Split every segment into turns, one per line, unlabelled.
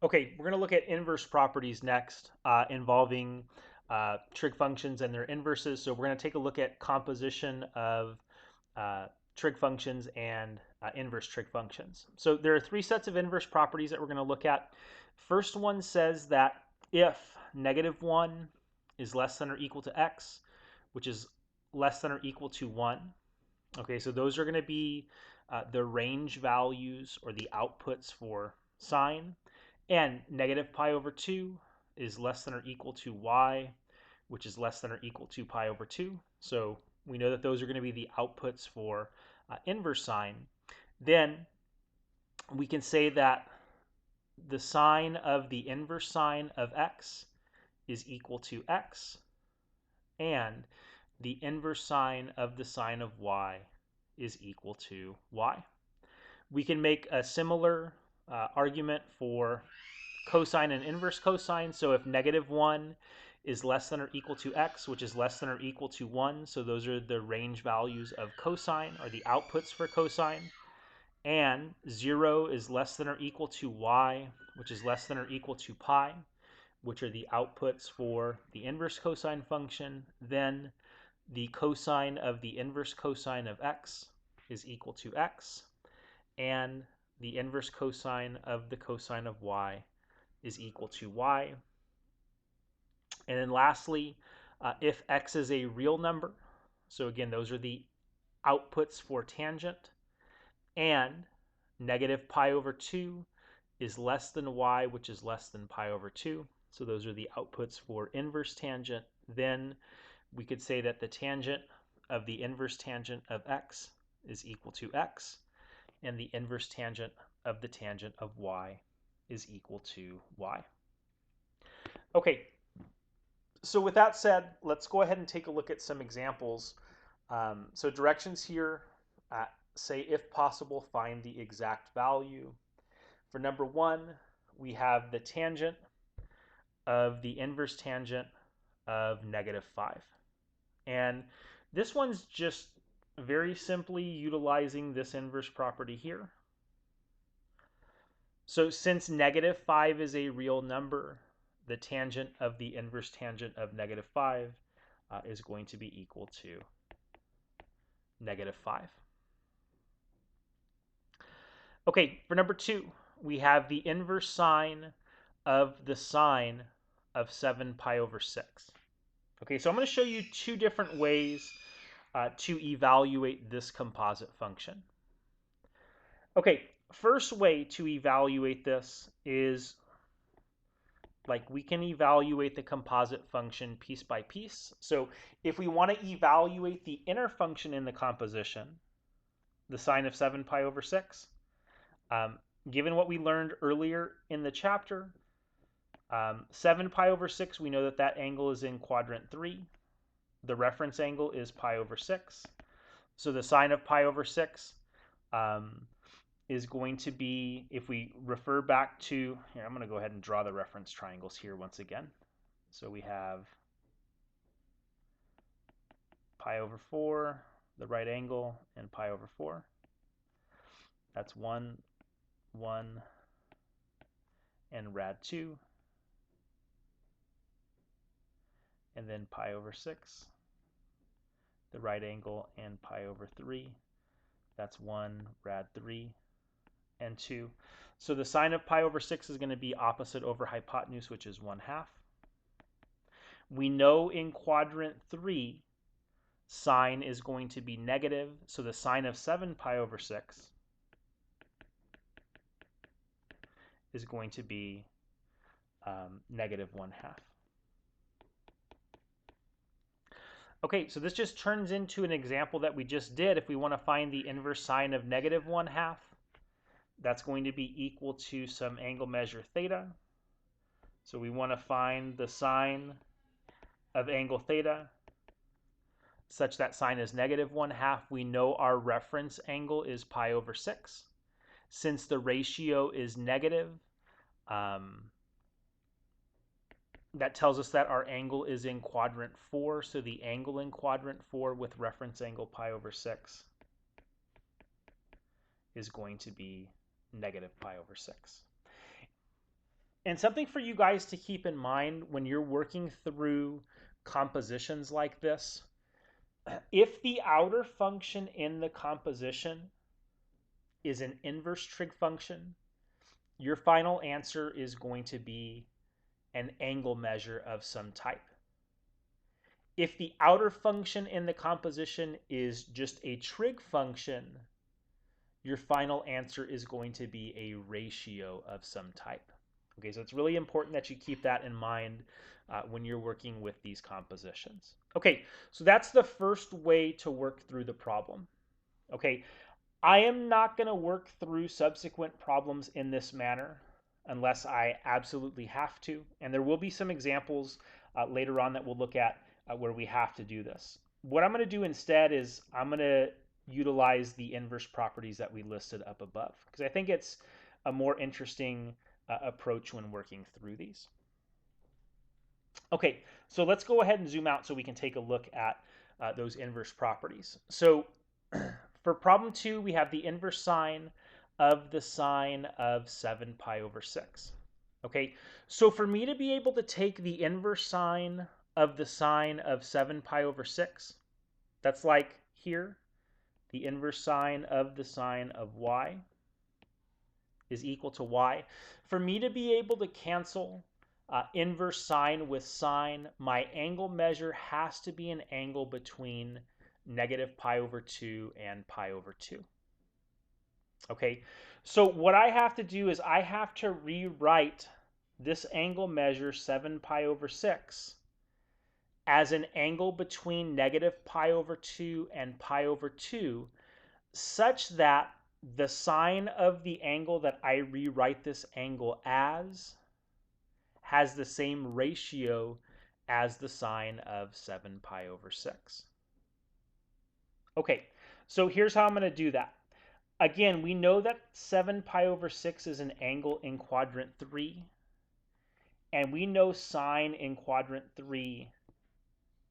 Okay, we're going to look at inverse properties next, involving trig functions and their inverses. So we're going to take a look at composition of uh, trig functions and inverse trig functions. So there are three sets of inverse properties that we're going to look at. First one says that if -1 is less than or equal to x, which is less than or equal to 1. Okay, so those are going to be the range values or the outputs for sine. And -pi/2 is less than or equal to y, which is less than or equal to pi/2. So we know that those are going to be the outputs for inverse sine. Then we can say that the sine of the inverse sine of x is equal to x, and the inverse sine of the sine of y is equal to y. We can make a similar argument for cosine and inverse cosine. So if -1 is less than or equal to x, which is less than or equal to 1, so those are the range values of cosine, or the outputs for cosine. And 0 is less than or equal to y, which is less than or equal to pi, which are the outputs for the inverse cosine function. Then the cosine of the inverse cosine of x is equal to x, and the inverse cosine of the cosine of y is equal to y. And then lastly, if x is a real number, so again, those are the outputs for tangent, and -pi/2 is less than y, which is less than pi/2. So those are the outputs for inverse tangent. Then we could say that the tangent of the inverse tangent of x is equal to x, and the inverse tangent of the tangent of y is equal to y. Okay, so with that said, let's go ahead and take a look at some examples. So directions here say, if possible, find the exact value. For number 1, we have the tangent of the inverse tangent of -5. And this one's just very simply utilizing this inverse property here. So since -5 is a real number, the tangent of the inverse tangent of -5 is going to be equal to -5. Okay, for number 2, we have the inverse sine of the sine of 7 pi/6. Okay, so I'm going to show you two different ways to evaluate this composite function. Okay, first way to evaluate this is, like, we can evaluate the composite function piece by piece. So if we want to evaluate the inner function in the composition, the sine of 7 pi/6, given what we learned earlier in the chapter, 7 pi/6, we know that that angle is in quadrant 3. The reference angle is pi/6. So the sine of pi/6 is going to be, if we refer back to, here, I'm going to go ahead and draw the reference triangles here once again. So we have pi/4, the right angle, and pi/4. That's 1, 1, and rad2. And then pi/6, the right angle, and pi/3. That's 1, rad3, and 2. So the sine of pi/6 is going to be opposite over hypotenuse, which is 1/2. We know in quadrant 3, sine is going to be negative, so the sine of 7 pi/6 is going to be -1/2. Okay, so this just turns into an example that we just did. If we want to find the inverse sine of -1/2, that's going to be equal to some angle measure theta. So we want to find the sine of angle theta such that sine is -1/2. We know our reference angle is pi/6. Since the ratio is negative, that tells us that our angle is in quadrant 4. So the angle in quadrant 4 with reference angle pi/6 is going to be -pi/6. And something for you guys to keep in mind when you're working through compositions like this, if the outer function in the composition is an inverse trig function, your final answer is going to be an angle measure of some type. If the outer function in the composition is just a trig function, your final answer is going to be a ratio of some type. Okay, so it's really important that you keep that in mind when you're working with these compositions. Okay, so that's the first way to work through the problem. Okay, I am not going to work through subsequent problems in this manner unless I absolutely have to, and there will be some examples later on that we'll look at where we have to do this. What I'm going to do instead is I'm going to utilize the inverse properties that we listed up above, because I think it's a more interesting approach when working through these. Okay, so let's go ahead and zoom out so we can take a look at those inverse properties. So for problem 2, we have the inverse sine of the sine of 7 pi over 6. Okay, so for me to be able to take the inverse sine of the sine of 7 pi over 6, that's like here, the inverse sine of the sine of y is equal to y. For me to be able to cancel inverse sine with sine, my angle measure has to be an angle between negative pi over 2 and pi over 2. Okay, so what I have to do is I have to rewrite this angle measure 7 pi over 6 as an angle between negative pi over 2 and pi over 2, such that the sine of the angle that I rewrite this angle as has the same ratio as the sine of 7 pi over 6. Okay, so here's how I'm going to do that. Again, we know that 7 pi over 6 is an angle in quadrant 3, and we know sine in quadrant 3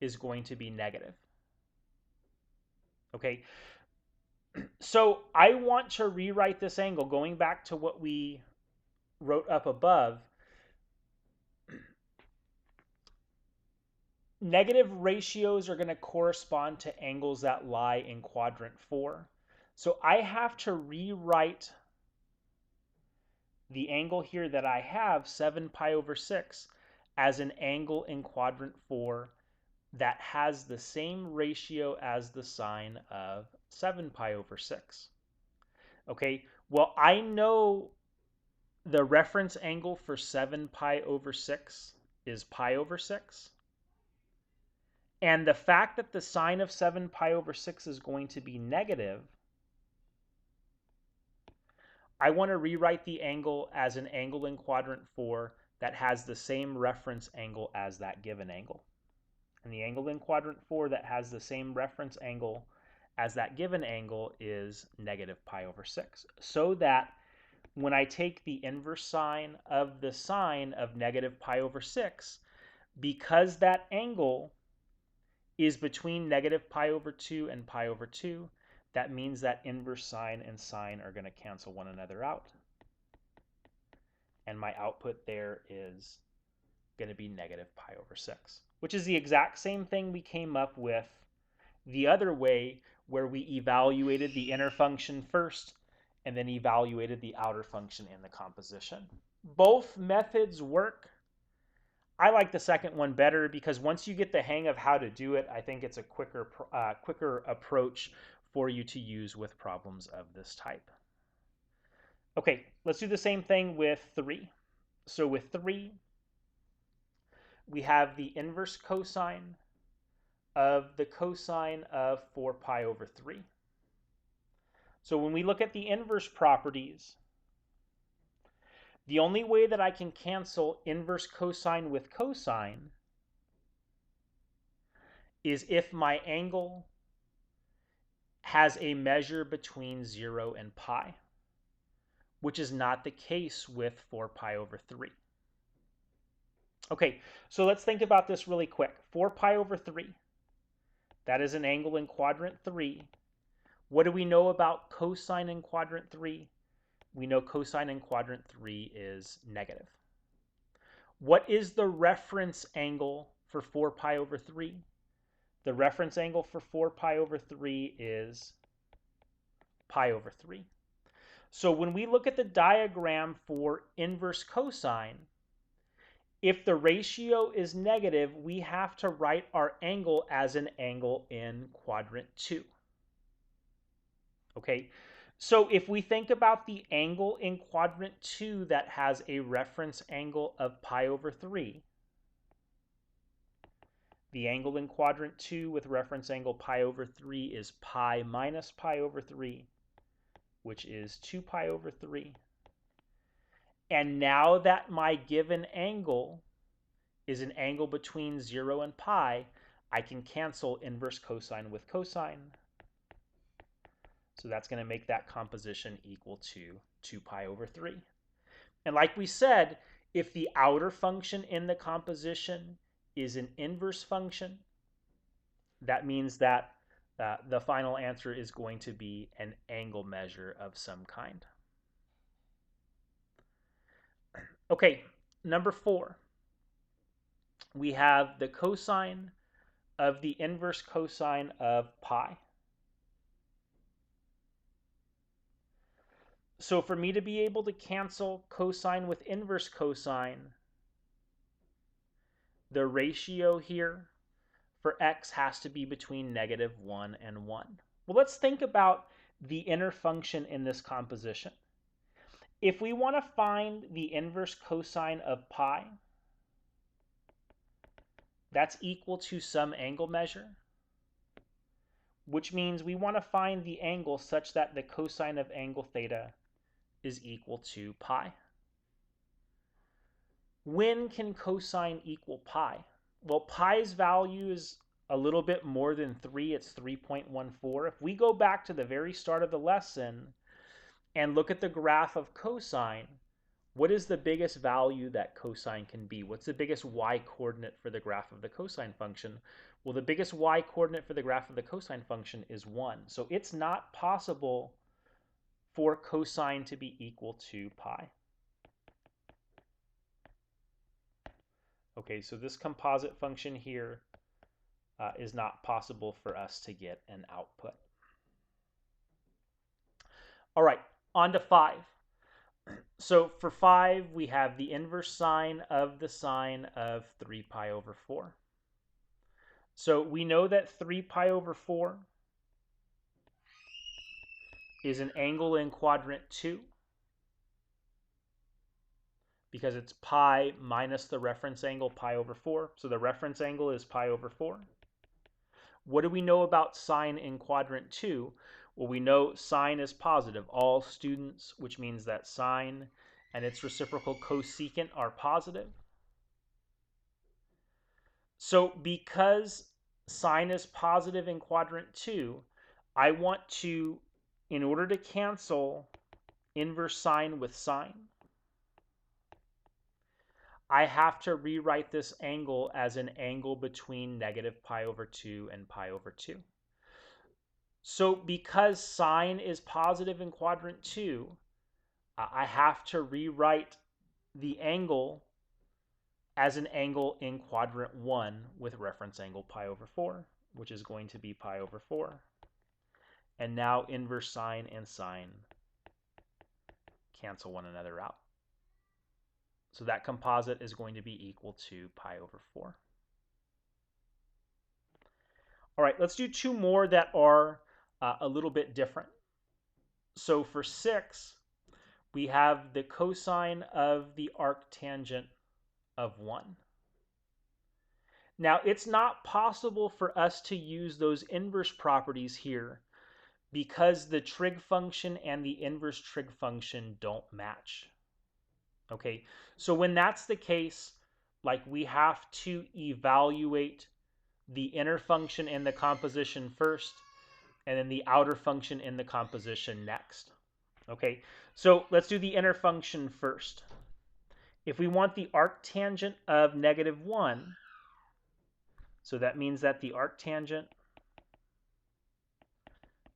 is going to be negative. Okay, so I want to rewrite this angle, going back to what we wrote up above. Negative ratios are going to correspond to angles that lie in quadrant 4. So I have to rewrite the angle here that I have, 7 pi over 6, as an angle in quadrant 4 that has the same ratio as the sine of 7 pi over 6. Okay, well, I know the reference angle for 7 pi over 6 is pi over 6. And the fact that the sine of 7 pi over 6 is going to be negative, I want to rewrite the angle as an angle in quadrant 4 that has the same reference angle as that given angle. And the angle in quadrant 4 that has the same reference angle as that given angle is negative pi over 6. So that when I take the inverse sine of the sine of negative pi over 6, because that angle is between negative pi over 2 and pi over 2, that means that inverse sine and sine are going to cancel one another out. And my output there is going to be negative pi over 6, which is the exact same thing we came up with the other way, where we evaluated the inner function first and then evaluated the outer function in the composition. Both methods work. I like the second one better because once you get the hang of how to do it, I think it's a quicker approach for you to use with problems of this type. Okay, let's do the same thing with 3. So with 3, we have the inverse cosine of the cosine of 4 pi over 3. So when we look at the inverse properties, the only way that I can cancel inverse cosine with cosine is if my angle has a measure between 0 and pi, which is not the case with 4 pi over 3. Okay, so let's think about this really quick. 4 pi over 3, that is an angle in quadrant 3. What do we know about cosine in quadrant 3? We know cosine in quadrant 3 is negative. What is the reference angle for 4 pi over 3? The reference angle for 4 pi over 3 is pi over 3. So when we look at the diagram for inverse cosine, if the ratio is negative, we have to write our angle as an angle in quadrant 2. Okay, so if we think about the angle in quadrant 2 that has a reference angle of pi over 3, the angle in quadrant 2 with reference angle pi over 3 is pi minus pi over 3, which is 2 pi over 3. And now that my given angle is an angle between 0 and pi, I can cancel inverse cosine with cosine. So that's going to make that composition equal to 2 pi over 3. And like we said, if the outer function in the composition is an inverse function, that means that the final answer is going to be an angle measure of some kind. Okay, number 4. We have the cosine of the inverse cosine of pi. So for me to be able to cancel cosine with inverse cosine, the ratio here for x has to be between -1 and 1. Well, let's think about the inner function in this composition. If we want to find the inverse cosine of pi, that's equal to some angle measure, which means we want to find the angle such that the cosine of angle theta is equal to pi. When can cosine equal pi? Well, pi's value is a little bit more than 3. It's 3.14. If we go back to the very start of the lesson and look at the graph of cosine, what is the biggest value that cosine can be? What's the biggest y-coordinate for the graph of the cosine function? Well, the biggest y-coordinate for the graph of the cosine function is 1. So it's not possible for cosine to be equal to pi. Okay, so this composite function here is not possible for us to get an output. All right, on to 5. So for 5, we have the inverse sine of the sine of 3 pi over 4. So we know that 3 pi over 4 is an angle in quadrant 2 because it's pi minus the reference angle pi over 4. So the reference angle is pi over 4. What do we know about sine in quadrant 2? Well, we know sine is positive. All students, which means that sine and its reciprocal cosecant are positive. So because sine is positive in quadrant 2, I want to, in order to cancel inverse sine with sine, I have to rewrite this angle as an angle between negative pi over 2 and pi over 2. So because sine is positive in quadrant 2, I have to rewrite the angle as an angle in quadrant 1 with reference angle pi over 4, which is going to be pi over 4. And now inverse sine and sine cancel one another out. So that composite is going to be equal to pi over 4. All right, let's do 2 more that are a little bit different. So for 6, we have the cosine of the arctangent of 1. Now, it's not possible for us to use those inverse properties here because the trig function and the inverse trig function don't match. Okay, so when that's the case, like we have to evaluate the inner function in the composition first and then the outer function in the composition next. Okay, so let's do the inner function first. If we want the arctangent of -1, so that means that the arctangent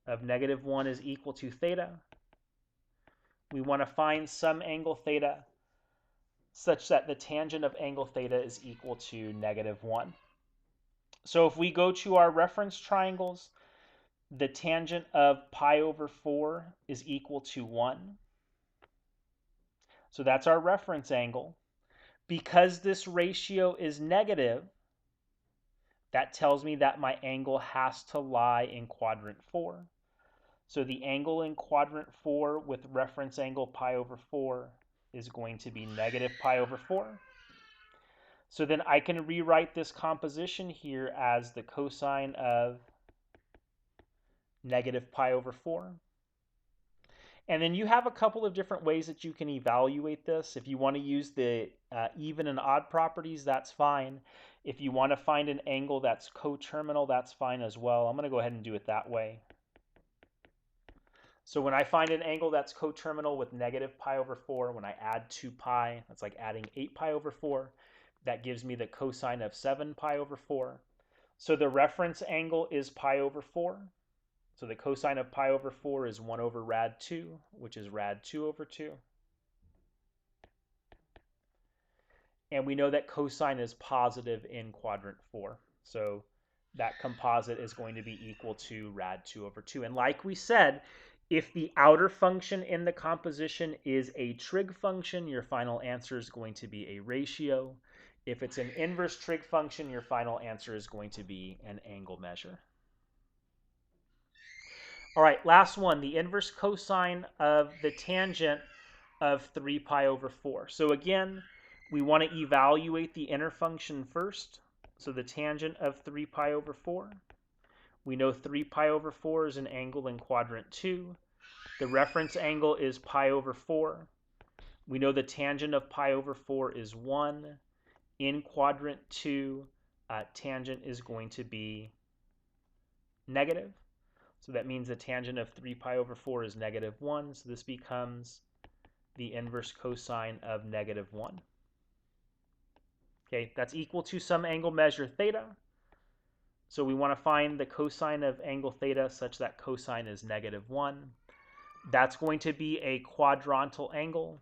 of -1 is equal to theta. We want to find some angle theta such that the tangent of angle theta is equal to -1. So if we go to our reference triangles, the tangent of pi over 4 is equal to 1. So that's our reference angle. Because this ratio is negative, that tells me that my angle has to lie in quadrant 4. So the angle in quadrant 4 with reference angle pi over 4 is going to be negative pi over 4. So then I can rewrite this composition here as the cosine of negative pi over 4. And then you have a couple of different ways that you can evaluate this. If you want to use the even and odd properties, that's fine. If you want to find an angle that's coterminal, that's fine as well. I'm going to go ahead and do it that way. So when I find an angle that's coterminal with negative pi over 4, when I add 2 pi, that's like adding 8 pi over 4. That gives me the cosine of 7 pi over 4. So the reference angle is pi over 4. So the cosine of pi over 4 is 1 over rad 2, which is rad 2 over 2. And we know that cosine is positive in quadrant 4. So that composite is going to be equal to rad 2 over 2. And like we said, if the outer function in the composition is a trig function, your final answer is going to be a ratio. If it's an inverse trig function, your final answer is going to be an angle measure. All right, last one, the inverse cosine of the tangent of 3 pi over 4. So again, we want to evaluate the inner function first. So the tangent of 3 pi over 4. We know 3 pi over 4 is an angle in quadrant 2. The reference angle is pi over 4. We know the tangent of pi over 4 is 1. In quadrant 2, tangent is going to be negative. So that means the tangent of 3 pi over 4 is -1. So this becomes the inverse cosine of -1. Okay, that's equal to some angle measure theta. So we want to find the cosine of angle theta such that cosine is -1. That's going to be a quadrantal angle.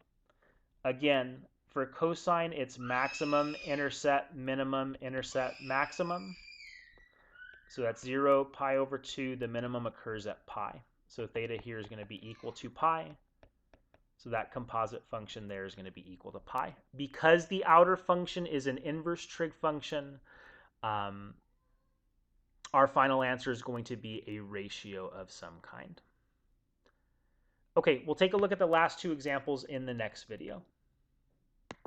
Again, for cosine, it's maximum, intercept, minimum, intercept, maximum. So that's 0, pi over 2. The minimum occurs at pi. So theta here is going to be equal to pi. So that composite function there is going to be equal to pi. Because the outer function is an inverse trig function, our final answer is going to be a ratio of some kind. Okay, we'll take a look at the last two examples in the next video.